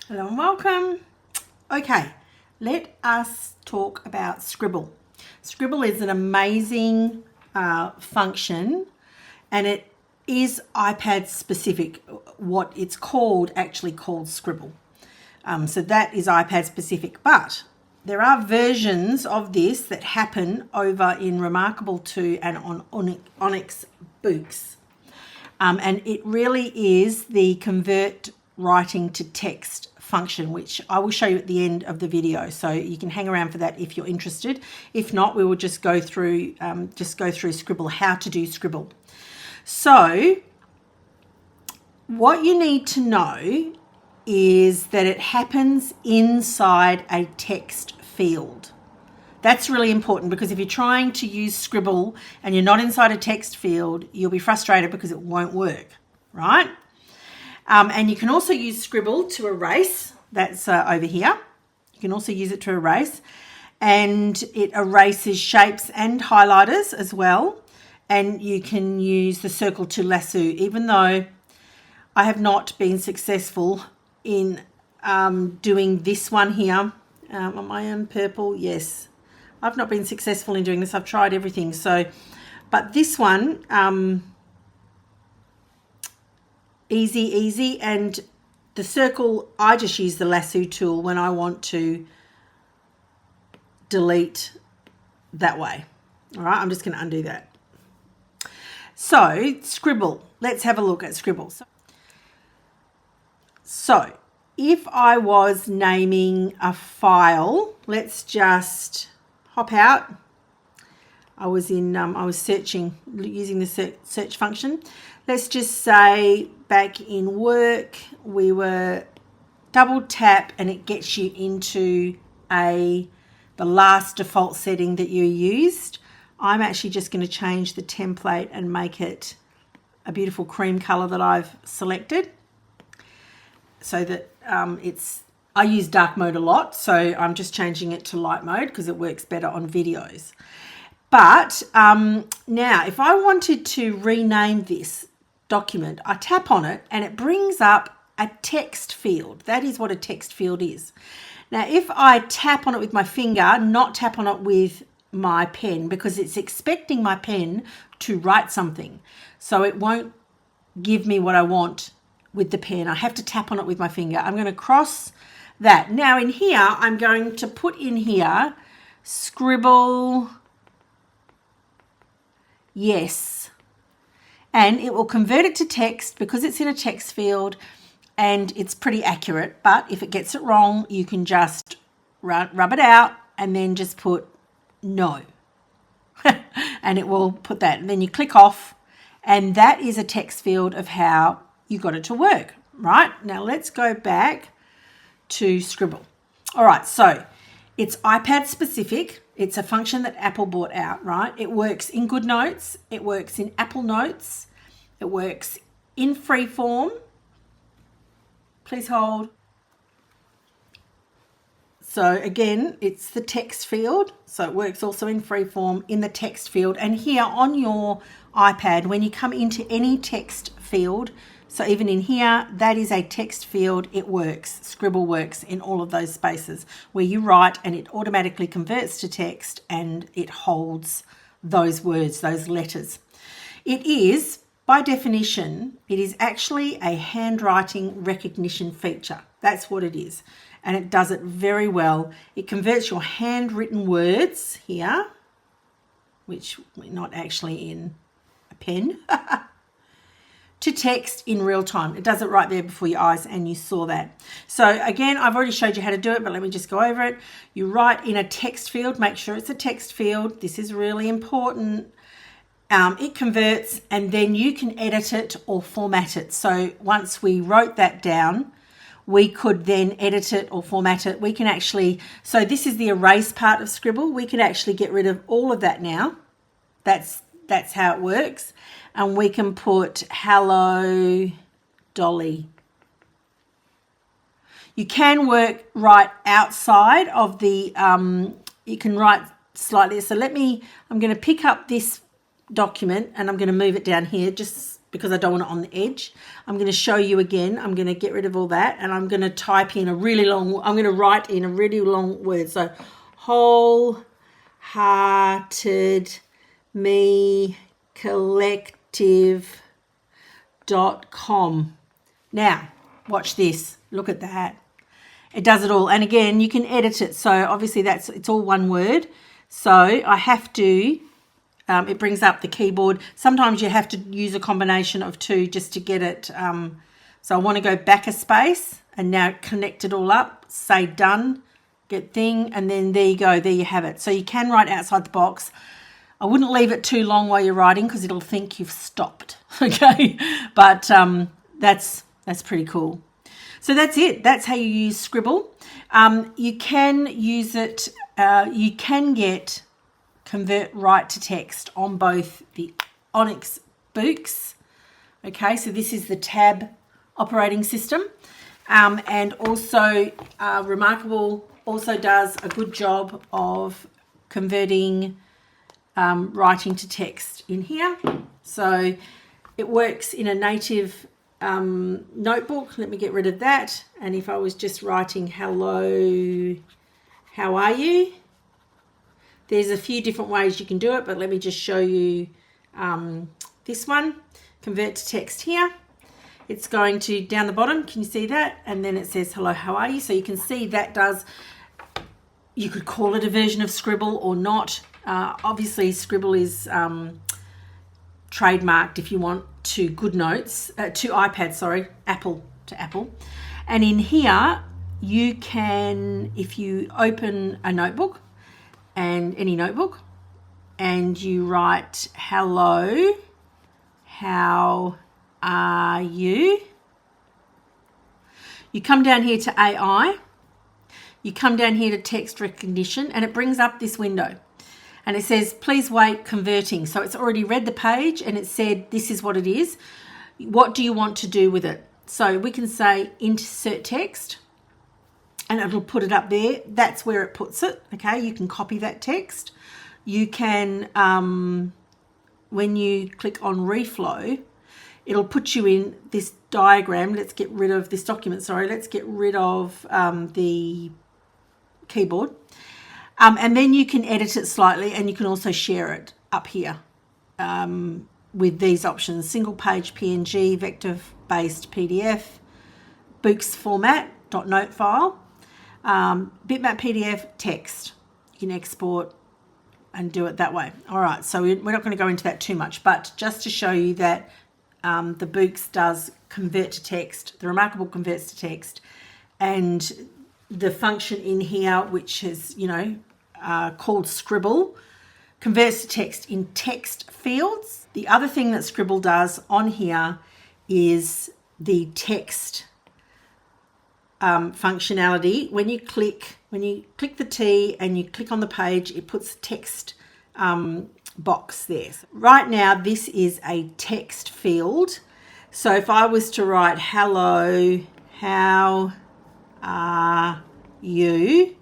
Hello and welcome. Okay, let us talk about Scribble. Scribble is an amazing function, and it is iPad specific. What it's actually called Scribble. So that is iPad specific, but there are versions of this that happen over in ReMarkable 2 and on Onyx Boox. And it really is the convert writing to text function, which I will show you at the end of the video, so you can hang around for that if you're interested. If not, we will just go through Scribble, how to do Scribble. So what you need to know is that it happens inside a text field. That's really important, because if you're trying to use Scribble and you're not inside a text field, you'll be frustrated because it won't work, right? And you can also use Scribble to erase. That's over here. You can also use it to erase. And it erases shapes and highlighters as well. And you can use the circle to lasso, even though I have not been successful in doing this one here. Am I in purple? Yes. I've not been successful in doing this. I've tried everything. But this one, easy. And the circle, I just use the lasso tool when I want to delete that way. All right, I'm just going to undo that. So Scribble, let's have a look at Scribble. So if I was naming a file, let's just hop out. I was searching using the search function. Let's just say back in work, we were double tap and it gets you into the last default setting that you used. I'm actually just going to change the template and make it a beautiful cream color that I've selected, so that I use dark mode a lot, so I'm just changing it to light mode because it works better on videos. But now if I wanted to rename this document, I tap on it and it brings up a text field. That is what a text field is. Now if I tap on it with my finger, not tap on it with my pen, because it's expecting my pen to write something, so it won't give me what I want with the pen. I have to tap on it with my finger. I'm going to cross that. Now in here, I'm going to put in here Scribble yes, and it will convert it to text because it's in a text field and it's pretty accurate. But if it gets it wrong, you can just rub it out and then just put no and it will put that, and then you click off, and that is a text field of how you got it to work. Right, now let's go back to Scribble. All right, so it's iPad specific. It's a function that Apple brought out, right? It works in Goodnotes, it works in Apple Notes, it works in Freeform. Please hold. So again, it's the text field. So it works also in Freeform in the text field. And here on your iPad, when you come into any text field, so even in here, that is a text field. It works. Scribble works in all of those spaces where you write and it automatically converts to text and it holds those words, those letters. It is, by definition, it is actually a handwriting recognition feature. That's what it is. And it does it very well. It converts your handwritten words here, which we're not actually in a pen, to text in real time. It does it right there before your eyes, and you saw that. So again, I've already showed you how to do it, but let me just go over it. You write in a text field, make sure it's a text field. This is really important. It converts, and then you can edit it or format it. So once we wrote that down, we could then edit it or format it. We can actually, so this is the erase part of Scribble. We can actually get rid of all of that now. That's how it works. And we can put hello Dolly. You can write outside of the, you can write slightly. So I'm going to pick up this document and I'm going to move it down here just because I don't want it on the edge. I'm going to show you again. I'm going to get rid of all that, and I'm going to type in a really long, I'm going to write in a really long word. So wholehearted me collective.com. Now, watch this. Look at that. It does it all. And again, you can edit it. So obviously it's all one word. So I have to, it brings up the keyboard. Sometimes you have to use a combination of two just to get it. So I want to go back a space and now connect it all up, say done, get thing, and then there you go. There you have it. So you can write outside the box. I wouldn't leave it too long while you're writing because it'll think you've stopped. Okay. But that's pretty cool. So that's it. That's how you use Scribble. You can use it, you can get convert right to text on both the Onyx Boox. Okay, so this is the tab operating system. And also ReMarkable also does a good job of converting writing to text in here. So it works in a native notebook. Let me get rid of that. And if I was just writing hello, how are you? There's a few different ways you can do it, but let me just show you this one. Convert to text here. It's going to down the bottom. Can you see that? And then it says hello, how are you? So you can see that does, you could call it a version of Scribble or not. Obviously Scribble is trademarked if you want to Goodnotes, to iPad, sorry, Apple to Apple. And in here, you can, if you open a notebook, and any notebook, and you write, hello, how are you? You come down here to AI, you come down here to text recognition, and it brings up this window. And it says, please wait, converting. So it's already read the page and it said, this is what it is. What do you want to do with it? So we can say insert text and it'll put it up there. That's where it puts it. Okay, you can copy that text. You can, when you click on reflow, it'll put you in this diagram. Let's get rid of this document. Sorry, let's get rid of the keyboard. And then you can edit it slightly and you can also share it up here with these options: single page PNG, vector-based PDF, Boox format, .note file, bitmap PDF, text. You can export and do it that way. All right, so we're not going to go into that too much, but just to show you that the Boox does convert to text, the ReMarkable converts to text, and the function in here, which is, called Scribble, converts to text in text fields. The other thing that Scribble does on here is the text functionality. When you click the T and you click on the page, it puts text box there. Right now, this is a text field. So if I was to write hello, how are you?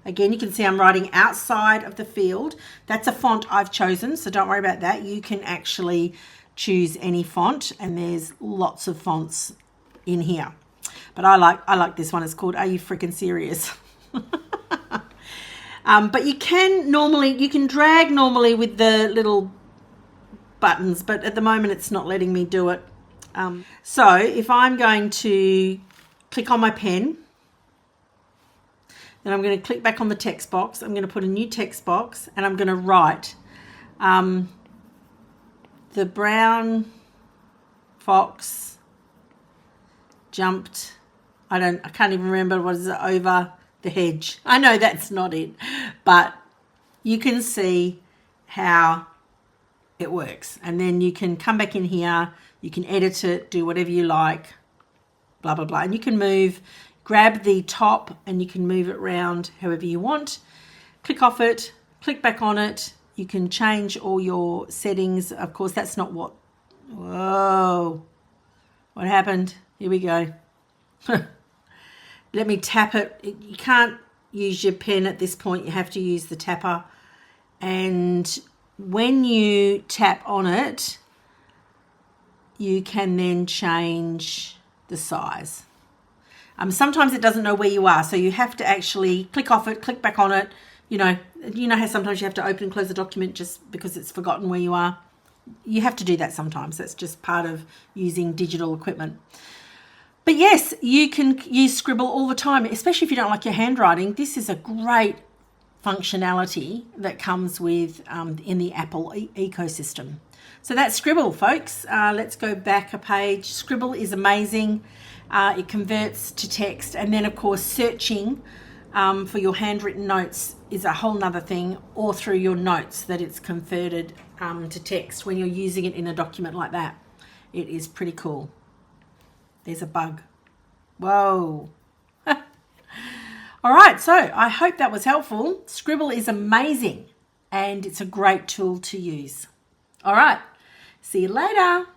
Again, you can see I'm writing outside of the field. That's a font I've chosen, so don't worry about that. You can actually choose any font, and there's lots of fonts in here. But I like this one. It's called Are You Freaking Serious? But you can drag normally with the little buttons, but at the moment it's not letting me do it. So if I'm going to click on my pen, then I'm going to click back on the text box. I'm going to put a new text box and I'm going to write the brown fox jumped, I can't even remember, what is it, over the hedge. I know that's not it, but you can see how it works. And then you can come back in here, you can edit it, do whatever you like, blah, blah, blah. And you can grab the top and you can move it around however you want. Click off it, click back on it. You can change all your settings. Of course, that's not what, whoa, what happened? Here we go. Let me tap it. You can't use your pen at this point. You have to use the tapper. And when you tap on it, you can then change the size. Sometimes it doesn't know where you are, so you have to actually click off it, click back on it. You know how sometimes you have to open and close a document just because it's forgotten where you are. You have to do that sometimes. That's just part of using digital equipment. But yes, you can use Scribble all the time, especially if you don't like your handwriting. This is a great functionality that comes with in the Apple ecosystem. So that's Scribble, folks. Let's go back a page. Scribble is amazing. It converts to text, and then of course searching for your handwritten notes is a whole nother thing, or through your notes that it's converted to text when you're using it in a document like that. It is pretty cool. There's a bug. Whoa. All right, so I hope that was helpful. Scribble is amazing and it's a great tool to use. All right, see you later.